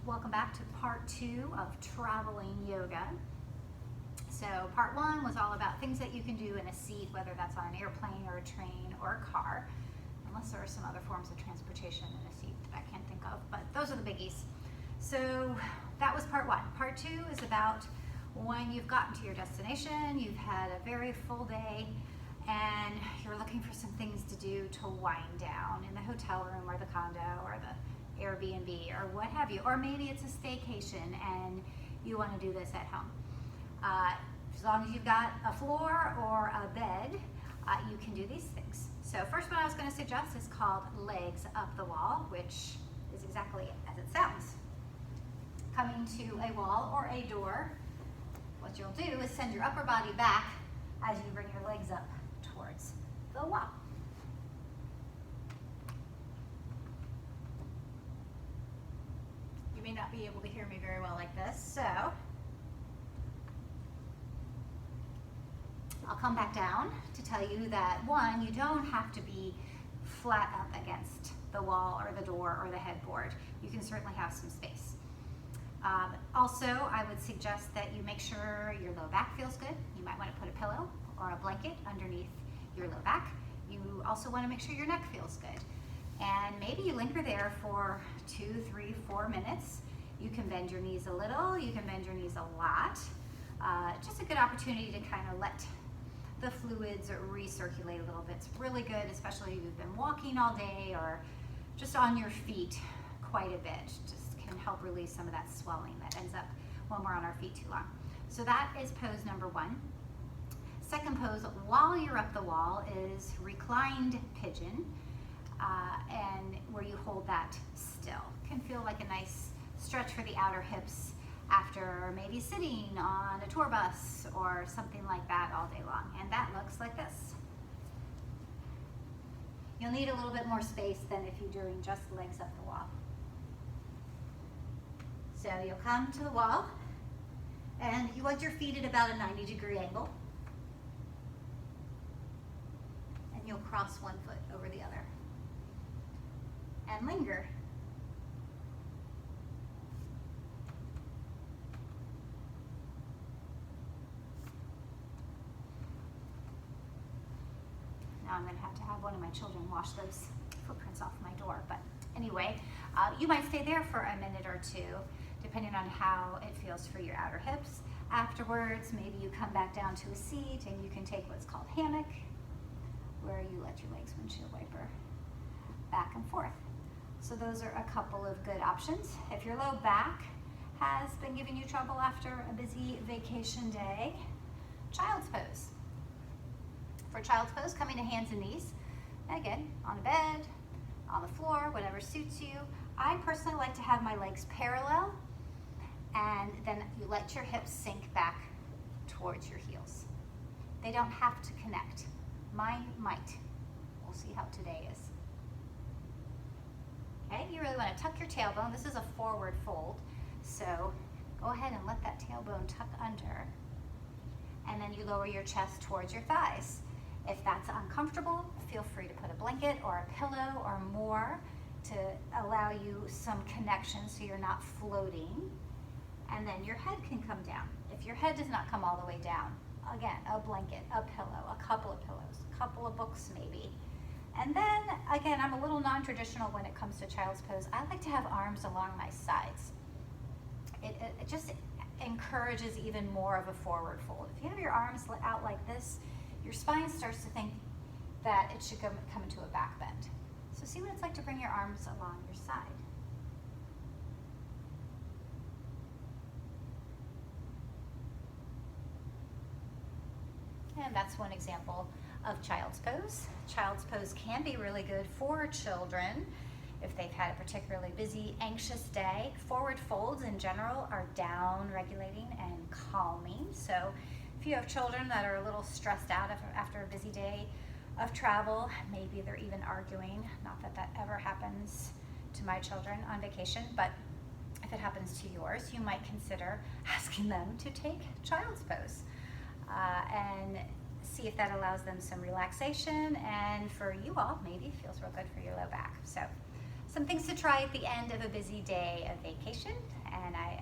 Welcome back to part 2 of traveling yoga. So part 1 was all about things that you can do in a seat, whether that's on an airplane or a train or a car, unless there are some other forms of transportation in a seat that I can't think of, but those are the biggies. So that was part 1. Part 2 is about when you've gotten to your destination, you've had a very full day, and you're looking for some things to do to wind down in the hotel room or the condo or the Airbnb or what have you, or maybe it's a staycation and you want to do this at home. As long as you've got a floor or a bed, you can do these things. So first one I was going to suggest is called legs up the wall, which is exactly as it sounds. Coming to a wall or a door, what you'll do is send your upper body back as you bring your legs up towards the wall. You may not be able to hear me very well like this, so I'll come back down to tell you that, one, you don't have to be flat up against the wall or the door or the headboard. You can certainly have some space. Also, I would suggest that you make sure your low back feels good. You might want to put a pillow or a blanket underneath your low back. You also want to make sure your neck feels good. And maybe you linger there for 2, 3, 4 minutes. You can bend your knees a little, you can bend your knees a lot. Just a good opportunity to kind of let the fluids recirculate a little bit. It's really good, especially if you've been walking all day or just on your feet quite a bit. Just can help release some of that swelling that ends up when we're on our feet too long. So that is pose number 1. Second pose, while you're up the wall, is reclined pigeon. And where you hold that still. Can feel like a nice stretch for the outer hips after maybe sitting on a tour bus or something like that all day long. And that looks like this. You'll need a little bit more space than if you're doing just legs up the wall. So you'll come to the wall and you want your feet at about a 90-degree angle. And you'll cross one foot over the other. And linger. Now I'm going to have one of my children wash those footprints off my door. But anyway, you might stay there for a minute or two, depending on how it feels for your outer hips. Afterwards, maybe you come back down to a seat and you can take what's called hammock, where you let your legs windshield wiper back and forth. So those are a couple of good options. If your low back has been giving you trouble after a busy vacation day, child's pose. For child's pose, coming to hands and knees. Again, on a bed, on the floor, whatever suits you. I personally like to have my legs parallel, and then you let your hips sink back towards your heels. They don't have to connect. Mine might. We'll see how today is. Okay, you really want to tuck your tailbone. This is a forward fold, so go ahead and let that tailbone tuck under, and then you lower your chest towards your thighs. If that's uncomfortable, feel free to put a blanket or a pillow or more to allow you some connection so you're not floating, and then your head can come down. If your head does not come all the way down, again, a blanket, a pillow, a couple of pillows, a couple of books maybe. And then, again, I'm a little non-traditional when it comes to child's pose. I like to have arms along my sides. It just encourages even more of a forward fold. If you have your arms out like this, your spine starts to think that it should come into a back bend. So see what it's like to bring your arms along your side. And that's one example of child's pose. Child's pose can be really good for children if they've had a particularly busy, anxious day. Forward folds in general are down regulating and calming. So if you have children that are a little stressed out after a busy day of travel, maybe they're even arguing, not that that ever happens to my children on vacation, but if it happens to yours, you might consider asking them to take child's pose. And see if that allows them some relaxation, and for you all, maybe it feels real good for your low back. So Some things to try at the end of a busy day of vacation, and I